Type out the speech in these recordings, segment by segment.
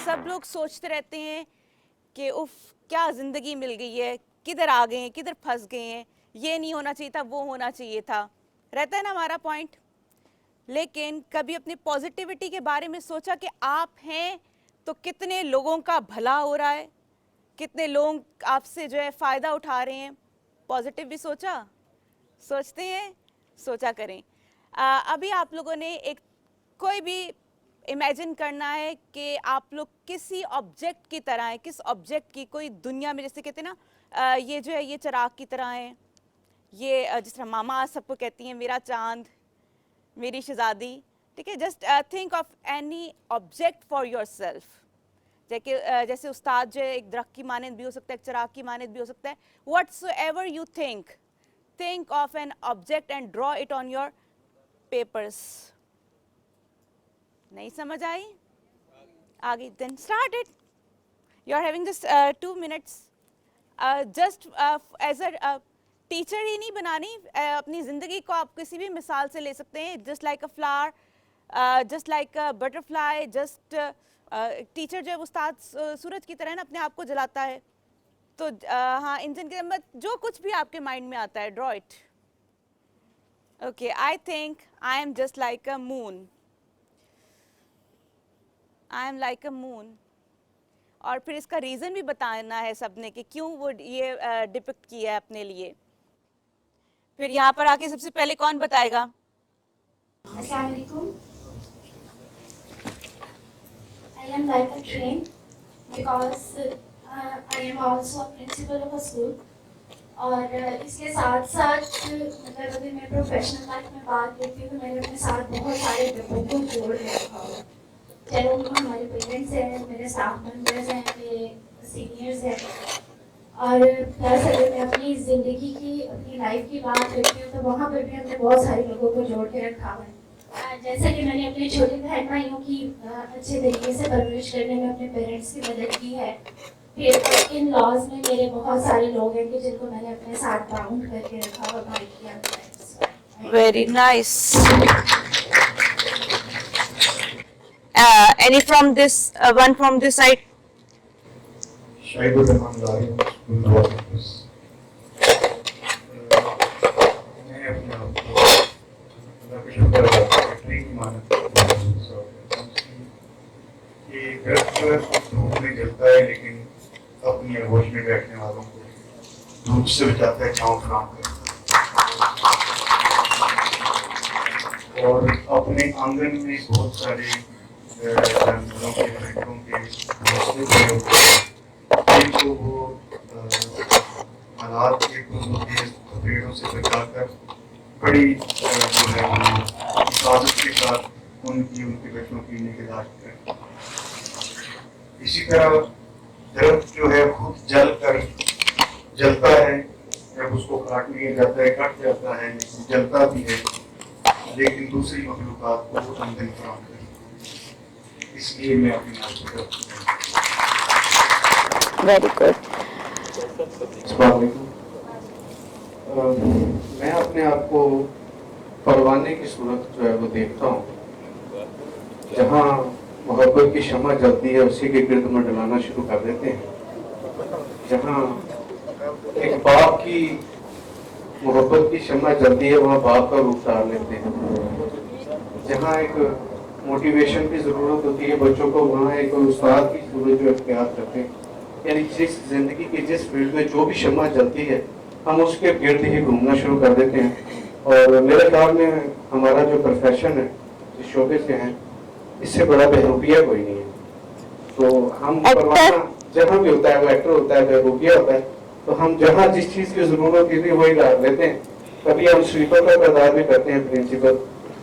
سب لوگ سوچتے رہتے ہیں کہ اف کیا زندگی مل گئی ہے, کدھر آ گئے ہیں, کدھر پھنس گئے ہیں, یہ نہیں ہونا چاہیے تھا, وہ ہونا چاہیے تھا, رہتا ہے نا ہمارا پوائنٹ. لیکن کبھی اپنی پازیٹیوٹی کے بارے میں سوچا کہ آپ ہیں تو کتنے لوگوں کا بھلا ہو رہا ہے, کتنے لوگ آپ سے جو ہے فائدہ اٹھا رہے ہیں. پازیٹیو بھی سوچتے ہیں, سوچا کریں. ابھی آپ لوگوں نے ایک کوئی بھی امیجن کرنا ہے کہ آپ لوگ کسی آبجیکٹ کی طرح ہیں, کس آبجیکٹ کی, کوئی دنیا میں, جیسے کہتے ہیں نا یہ جو ہے یہ چراغ کی طرح ہے, یہ جس طرح ماما سب کو کہتی ہیں میرا چاند, میری شہزادی, ٹھیک ہے. Just think of any object for your self. جیسے استاد جو ہے ایک درخت کی مانند بھی ہو سکتا ہے, ایک چراغ کی مانند بھی ہو سکتا ہے. What's ever you think of an object and draw it on your papers. نہیں سمجھ آئی؟ آگے then start it. You are having just 2 minutes. Just as a teacher ہی نہیں بنانی, اپنی زندگی کو آپ کسی بھی مثال سے لے سکتے ہیں. Just like a flower, just like a butter fly, just teacher جو ہے استاد سورج کی طرح ہے نا, اپنے آپ کو جلاتا ہے. تو ہاں انجن کے اندر جو کچھ بھی آپ کے مائنڈ میں آتا ہے, draw it. Okay, I think I'm just like a moon. I'm like a moon. اور پھر اس کا ریزن بھی بتانا ہے سب نے کہ کیوں وہ یہ ڈپکٹ کیا ہے اپنے لیے. پھر یہاں پر آ کے سب سے پہلے کون بتائے گا؟ السلام علیکم. I am like a train because I am also a principal of a school. اور اس کے ساتھ ساتھ مطلب اگر میں پروفیشنل لائف میں بات کرتی ہوں تو میں نے اپنے ساتھ بہت سارے لوگوں کو جوڑ کے رکھا ہوا ہے. چاہے وہ ہمارے پیرنٹس ہیں, میرے اسٹاف ممبرز ہیں, میرے سینئرز ہیں. اور پلس اگر میں اپنی زندگی کی, اپنی لائف کی بات کرتی ہوں تو وہاں پر بھی ہم نے بہت سارے لوگوں کو جوڑ کے رکھا ہوا ہے. جیسا کہ میں نے اپنے چھوٹے بہن بھائیوں کی اچھے طریقے سے پرورش کرنے میں اپنے پیرنٹس کی مدد کی ہے. پھر ان لاز میں میرے بہت سارے لوگ ہیں کہ جن کو میں نے اپنے ساتھ باؤنڈ کر کے رکھا اور بائنڈ کیا ہوا ہے. Very nice. Any from this one from this side? شاہد الرحمان لاری بس. میں اپنے آپ کو اللہ کا شکر ادا کرتا ہوں کہ مانت یہ درخت جو ہے دھوپ میں جلتا ہے لیکن اپنی آگوش میں بیٹھنے والوں کو دھوپ سے بچاتا ہے, چھاؤں فراہم کرتا ہے. اور اپنے آنگن میں بہت سارے جانوروں کے, پرندوں کے گھونسلے بنے ہوتے ہیں جن کو وہ حالات کے پیڑوں سے بچا کر بڑی جو ہے حفاظت کے ساتھ ان کے بچوں کی نگہداشت کریں. اسی طرح درخت جو ہے خود جل کر جلتا ہے, جب اس کو کاٹ لیا جاتا ہے کٹ جاتا ہے, لیکن جلتا بھی ہے, لیکن دوسری مخلوقات کو وہ ایندھن فراہم کرتا ہے. اس لیے میں اپنی آپ کو ویری گڈ. السلام علیکم. میں اپنے آپ کو پروانے کی صورت جو ہے وہ دیکھتا ہوں, جہاں محبت کی شمع جلتی ہے اسی کے گرد منڈلانا شروع کر دیتے ہیں. جہاں ایک باپ کی محبت کی شمع جلتی ہے وہاں باپ کا روپ ڈال لیتے ہیں. جہاں ایک موٹیویشن کی ضرورت ہوتی ہے بچوں کو, وہاں ایک استاد کی ضرورت جو اختیار کرتے ہیں. یعنی جس زندگی کی جس فیلڈ میں جو بھی شمع جلتی ہے ہم اس کے گرد ہی گھومنا شروع کر دیتے ہیں. اور میرے خیال میں ہمارا جو پروفیشن ہے, جس شعبے سے ہیں, اس سے بڑا بہروپیہ کوئی نہیں ہے. تو ہم پروانہ جہاں بھی ہوتا ہے وہ ایکٹر ہوتا ہے, بہروپیہ ہوتا ہے. تو ہم جہاں جس چیز کی ضرورت ہوتی ہے وہی ڈال لیتے ہیں. کبھی ہم سویپر کا کردار بھی کرتے ہیں پرنسپل,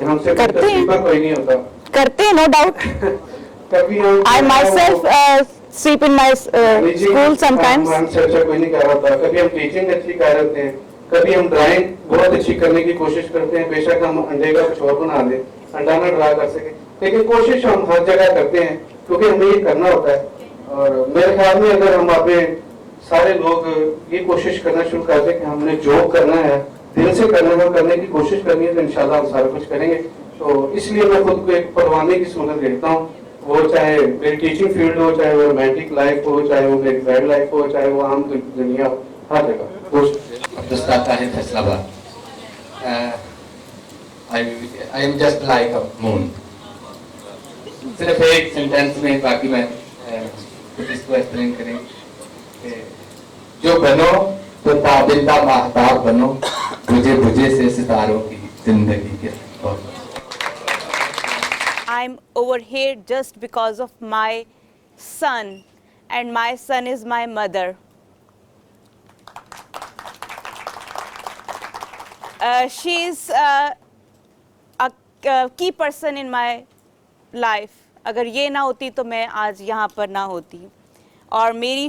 ہم سے سویپر کوئی نہیں ہوتا. کرتے ہیں, نو ڈاؤٹ. کبھی ہم I myself sleep in my school sometimes. ہم چرچا کوئی نہیں کر رہا تھا. کبھی ہم ٹیچنگ اچھی کر رہے ہیں, کبھی ہم ڈرائنگ بہت اچھی کرنے کی کوشش کرتے ہیں. بے شک ہم انڈے کا کچھ اور بنا دیں, انڈا نہ ڈرا کر سکیں, لیکن کوشش ہم ہر جگہ کرتے ہیں کیونکہ ہمیں یہ کرنا ہوتا ہے. اور میرے خیال میں اگر ہم اپنے سارے لوگ یہ کوشش کرنا شروع کرتے کہ ہم نے جو کرنا ہے دل سے کرنا ہے, کرنے کی کوشش کرنی ہے, تو انشاءاللہ ہم سارا کچھ کریں گے. تو اس لیے میں خود کو ایک پروانہ کی صورت دیکھتا ہوں, وہ چاہے میری ٹیچنگ فیلڈ ہو, چاہے وہ رومانٹک لائف ہو, چاہے وہ میری ویب لائف ہو, چاہے وہ عام دنیا ہو, ہر جگہ. عبدالستار طاہر فیصل آباد. I am just like a moon. صرف ایک سینٹینس میں, باقی میں اس کو ایکسپلین کریں کہ جو بنو تو تابندہ ماہتاب بنو, بجھے بجھے سے ستاروں کی زندگی کے. I'm over here just because of my son, and my son is my mother. She is a key person in my life. اگر یہ نہ ہوتی تو میں آج یہاں پر نہ ہوتی. اور میری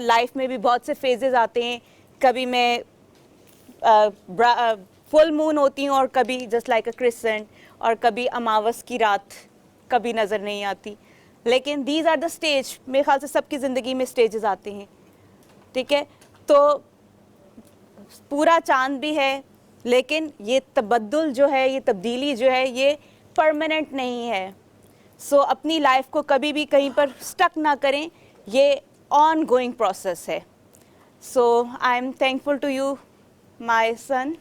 لائف میں بھی بہت سے فیزز آتے ہیں, کبھی میں فل مون ہوتی ہوں اور کبھی جسٹ لائک اے کرسنٹ, اور کبھی اماوس کی رات کبھی نظر نہیں آتی. لیکن دیز آر دا اسٹیج. میرے خیال سے سب کی زندگی میں اسٹیجز آتے ہیں, ٹھیک ہے. تو پورا چاند بھی ہے, لیکن یہ تبدل جو ہے, یہ تبدیلی جو ہے, یہ پرماننٹ نہیں ہے. سو اپنی لائف کو کبھی بھی کہیں پر اسٹک نہ کریں, یہ آن گوئنگ پروسیس ہے. So I'm thankful to you my sun.